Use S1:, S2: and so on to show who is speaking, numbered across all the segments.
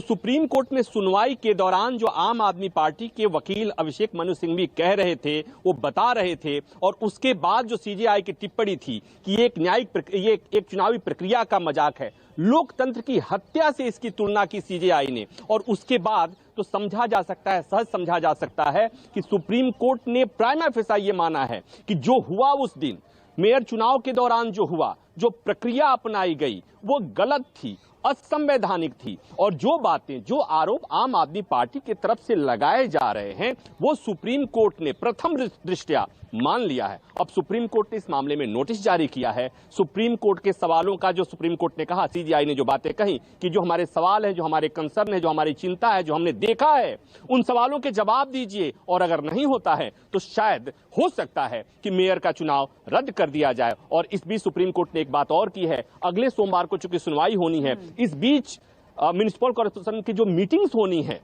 S1: Supreme court में सुनवाई के दौरान जो आम आदमी पार्टी के वकील अभिषेक मनु सिंघवी कह रहे थे, वो बता रहे थे, और उसके बाद जो सीजेआई की टिप्पणी थी कि ये एक चुनावी प्रक्रिया का मजाक है, लोकतंत्र की हत्या से इसकी तुलना की सीजेआई ने, और उसके बाद तो समझा जा सकता है, सहज समझा जा सकता है कि सुप्रीम कोर्ट ने प्राइमा फेसा ये माना है कि जो हुआ उस दिन मेयर चुनाव के दौरान जो हुआ, जो प्रक्रिया अपनाई गई, वो गलत थी, असंवैधानिक थी, और जो बातें, जो आरोप आम आदमी पार्टी की तरफ से लगाए जा रहे हैं, वो सुप्रीम कोर्ट ने प्रथम दृष्टया मान लिया है। अब सुप्रीम कोर्ट ने इस मामले में नोटिस जारी किया है। सुप्रीम कोर्ट के सवालों का जो सुप्रीम कोर्ट ने कहा, सीजेआई ने जो बातें कही कि जो हमारे सवाल हैं, जो हमारे कंसर्न है, जो हमारी चिंता है, जो हमने देखा है, उन सवालों के जवाब दीजिए, और अगर नहीं होता है तो शायद हो सकता है कि मेयर का चुनाव रद्द कर दिया जाए। और इस बीच सुप्रीम कोर्ट ने एक बात और की है, अगले सोमवार को चूंकि सुनवाई होनी है, इस बीच म्युनिसिपल कॉर्पोरेशन की जो मीटिंग्स होनी है,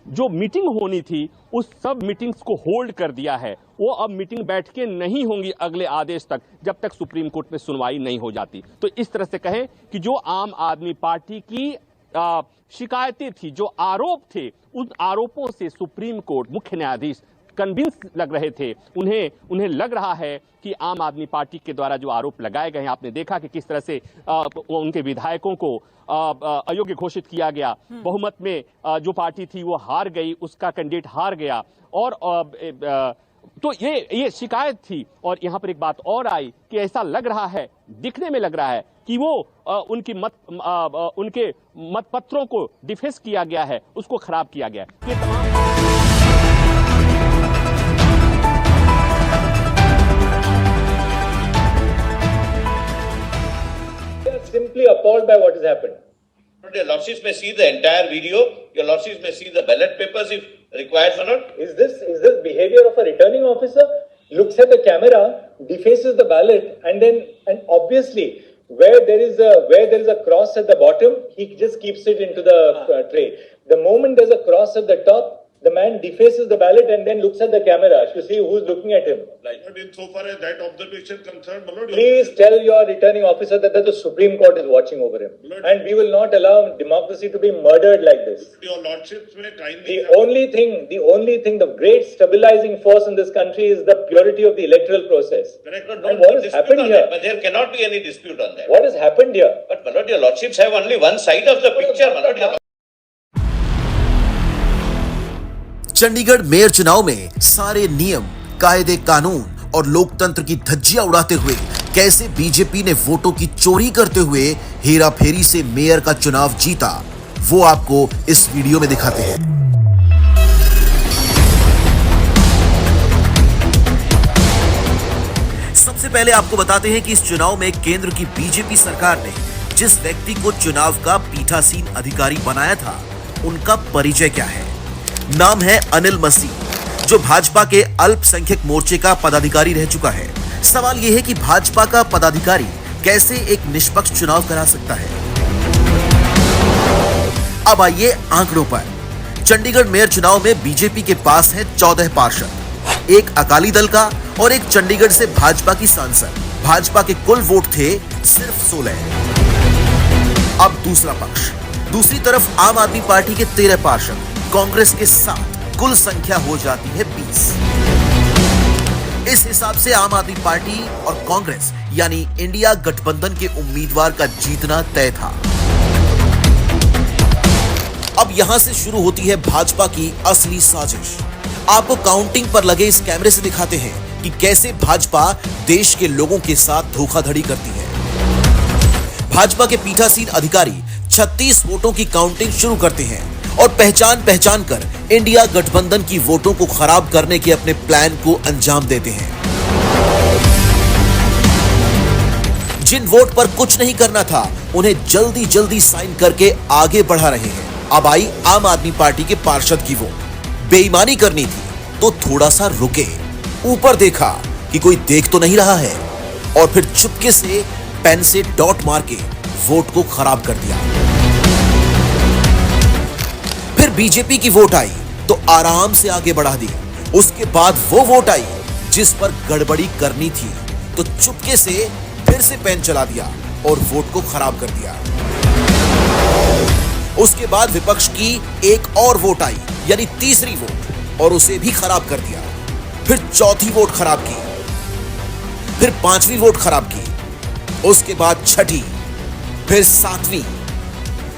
S1: जो मीटिंग होनी थी, उस सब मीटिंग्स को होल्ड कर दिया है। वो अब मीटिंग बैठ के नहीं होंगी अगले आदेश तक, जब तक सुप्रीम कोर्ट में सुनवाई नहीं हो जाती। तो इस तरह से कहें कि जो आम आदमी पार्टी की शिकायतें थी, जो आरोप थे, उन आरोपों से सुप्रीम कोर्ट, मुख्य न्यायाधीश कन्विंस लग रहे थे। उन्हें लग रहा है कि आम आदमी पार्टी के द्वारा जो आरोप लगाए गए हैं, आपने देखा कि किस तरह से उनके विधायकों को अयोग्य घोषित किया गया, बहुमत में जो पार्टी थी वो हार गई, उसका कैंडिडेट हार गया, और तो ये शिकायत थी। और यहां पर एक बात और आई कि ऐसा लग रहा है, दिखने में लग रहा है कि वो उनके मतपत्रों को डिफेस किया गया है, उसको खराब किया गया है। ये तमाम
S2: simply appalled by what has happened.
S3: Your lordships may see the entire video. Your lordships may see the ballot papers if required or not.
S2: Is this behavior of a returning officer? Looks at the camera, defaces the ballot, and obviously where there is a cross at the bottom, he just keeps it into the tray. The moment there's a cross at the top, the man defaces the ballot and then looks at the camera to see who's looking at him.
S3: But in so far as that observation concerned, Malord,
S2: Please tell your returning officer that the Supreme Court is watching over him.
S3: Lord,
S2: and we will not allow democracy to be murdered like this.
S3: Your lordships may kindly...
S2: The only thing, the great stabilizing force in this country is the purity of the electoral process.
S3: Correct.
S2: And what has happened here?
S3: But there cannot be any dispute on that.
S2: What has happened here?
S3: But Malord, your lordships have only one side of the picture, Malord.
S4: Chandigarh mayor चुनाव में सारे नियम, कायदे कानून और लोकतंत्र की धज्जियां उड़ाते हुए कैसे बीजेपी ने वोटों की चोरी करते हुए हेरा फेरी से मेयर का चुनाव जीता, वो आपको इस वीडियो में दिखाते हैं। सबसे पहले आपको बताते हैं कि इस चुनाव में केंद्र की बीजेपी सरकार ने जिस व्यक्ति को चुनाव का पीठासीन अधिकारी बनाया था, उनका परिचय क्या है। नाम है अनिल मसीह, जो भाजपा के अल्पसंख्यक मोर्चे का पदाधिकारी रह चुका है। सवाल यह है कि भाजपा का पदाधिकारी कैसे एक निष्पक्ष चुनाव करा सकता है। अब आइए आंकड़ों पर। चंडीगढ़ मेयर चुनाव में बीजेपी के पास है 14 पार्षद, एक अकाली दल का और एक चंडीगढ़ से भाजपा की सांसद। भाजपा के कुल वोट थे सिर्फ 16। अब दूसरा पक्ष, दूसरी तरफ आम आदमी पार्टी के 13 पार्षद, कांग्रेस के 7, कुल संख्या हो जाती है 20। इस हिसाब से आम आदमी पार्टी और कांग्रेस यानी इंडिया गठबंधन के उम्मीदवार का जीतना तय था। अब यहां से शुरू होती है भाजपा की असली साजिश। आपको काउंटिंग पर लगे इस कैमरे से दिखाते हैं कि कैसे भाजपा देश के लोगों के साथ धोखाधड़ी करती है। भाजपा के पीठासीन अधिकारी 36 वोटों की काउंटिंग शुरू करते हैं और पहचान कर इंडिया गठबंधन की वोटों को खराब करने के अपने प्लान को अंजाम देते हैं। जिन वोट पर कुछ नहीं करना था, उन्हें जल्दी साइन करके आगे बढ़ा रहे हैं। अब आई आम आदमी पार्टी के पार्षद की वोट। बेईमानी करनी थी तो थोड़ा सा रुके, ऊपर देखा कि कोई देख तो नहीं रहा है, और फिर चुपके से पेन से डॉट मार के वोट को खराब कर दिया। फिर बीजेपी की वोट आई तो आराम से आगे बढ़ा दी। उसके बाद वो वोट आई जिस पर गड़बड़ी करनी थी, तो चुपके से फिर से पेन चला दिया और वोट को खराब कर दिया। उसके बाद विपक्ष की एक और वोट आई, यानी तीसरी वोट, और उसे भी खराब कर दिया। फिर चौथी वोट खराब की, फिर पांचवी वोट खराब की, उसके बाद छठी, फिर सातवीं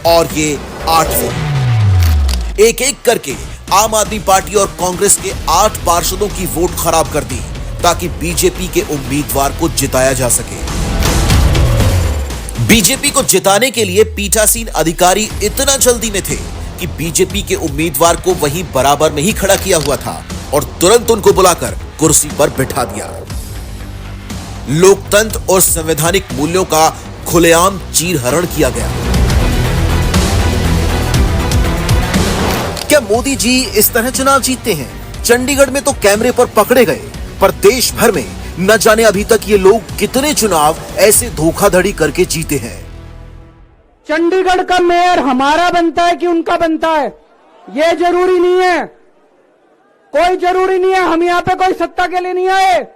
S4: और ये आठवीं। एक एक करके आम आदमी पार्टी और कांग्रेस के 8 पार्षदों की वोट खराब कर दी ताकि बीजेपी के उम्मीदवार को जिताया जा सके। बीजेपी को जिताने के लिए पीठासीन अधिकारी इतना जल्दी में थे कि बीजेपी के उम्मीदवार को वहीं बराबर में ही खड़ा किया हुआ था और तुरंत उनको बुलाकर कुर्सी पर बिठा दिया। लोकतंत्र और संवैधानिक मूल्यों का खुलेआम चीरहरण किया गया। क्या मोदी जी इस तरह चुनाव जीतते हैं? चंडीगढ़ में तो कैमरे पर पकड़े गए, पर देश भर में न जाने अभी तक ये लोग कितने चुनाव ऐसे धोखाधड़ी करके जीते हैं।
S5: चंडीगढ़ का मेयर हमारा बनता है कि उनका बनता है, ये जरूरी नहीं है। कोई जरूरी नहीं है, हम यहाँ पे कोई सत्ता के लिए नहीं आए।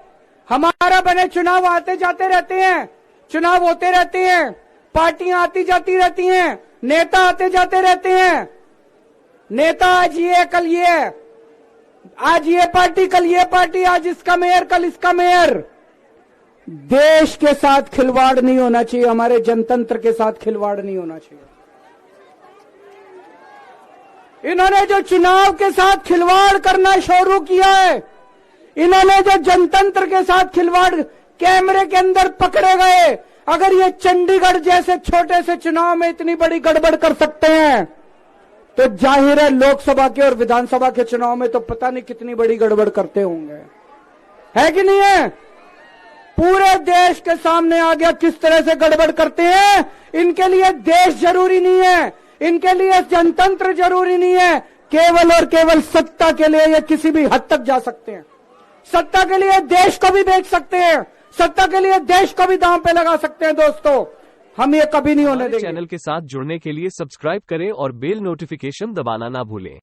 S5: हमारा बने चुनाव आते जाते रहते हैं, चुनाव होते रहते हैं, पार्टियां आती जाती रहती हैं, नेता आते जाते रहते हैं। नेता आज ये कल ये, आज ये पार्टी कल ये पार्टी, आज इसका मेयर कल इसका मेयर। देश के साथ खिलवाड़ नहीं होना चाहिए, हमारे जनतंत्र के साथ खिलवाड़ नहीं होना चाहिए। इन्होंने जो चुनाव के साथ खिलवाड़ करना शुरू किया है, इन्होंने जो जनतंत्र के साथ खिलवाड़, कैमरे के अंदर पकड़े गए। अगर ये चंडीगढ़ जैसे छोटे से चुनाव में इतनी बड़ी गड़बड़ कर सकते हैं तो जाहिर है लोकसभा के और विधानसभा के चुनाव में तो पता नहीं कितनी बड़ी गड़बड़ करते होंगे, है कि नहीं है? पूरे देश के सामने आ गया किस तरह से गड़बड़ करते हैं। इनके लिए देश जरूरी नहीं है, इनके लिए जनतंत्र जरूरी नहीं है, केवल और केवल सत्ता के लिए ये किसी भी हद तक जा सकते हैं। सत्ता के लिए देश को भी बेच सकते हैं, सत्ता के लिए देश को भी दांव पे लगा सकते हैं। दोस्तों, हम ये कभी नहीं होने देंगे।
S6: चैनल के साथ जुड़ने के लिए सब्सक्राइब करें और बेल नोटिफिकेशन दबाना ना भूलें।